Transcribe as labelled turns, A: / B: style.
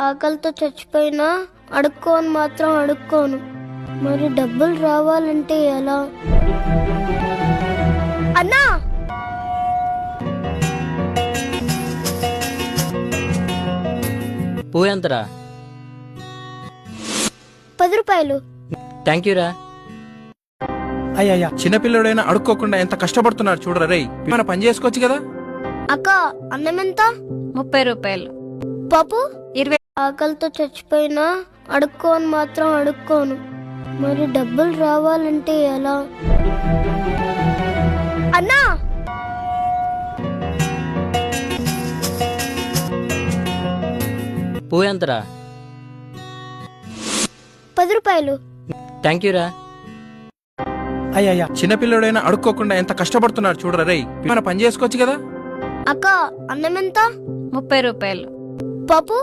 A: ఆకలితో చచ్చిపోయినా అడుక్కోని మాత్రం అడుక్కోను. మరి డబ్బులు రావాలంటే ఎలా? అన్నా,
B: పువ్వు ఎంతరా?
A: 10 రూపాయలు.
B: థ్యాంక్ యూరా.
C: అయ్యా చిన్నపిల్లడైనా అడుక్కోకుండా ఎంత కష్టపడుతున్నాడు చూడరా రేయ్. మన పని చేసుకోవచ్చు కదా.
A: అక్క, అన్నం ఎంత?
D: 30 రూపాయలు.
A: పాపు
D: 20.
A: ఆకలితో చచ్చిపోయినా అడుక్కోని మాత్రం అడుక్కోను. మరి డబ్బులు రావాలంటే ఎలా? అన్నా,
B: పువ్వు ఎంతరా?
A: 10 రూపాయలు.
B: థ్యాంక్ యూరా.
C: అయ్యా చిన్నపిల్లడైనా అడుక్కోకుండా ఎంత కష్టపడుతున్నాడు చూడరా రేయ్. మన పని చేసుకోవచ్చు కదా.
A: అక్క, అన్నం ఎంత?
D: 30 రూపాయలు.
A: పాపు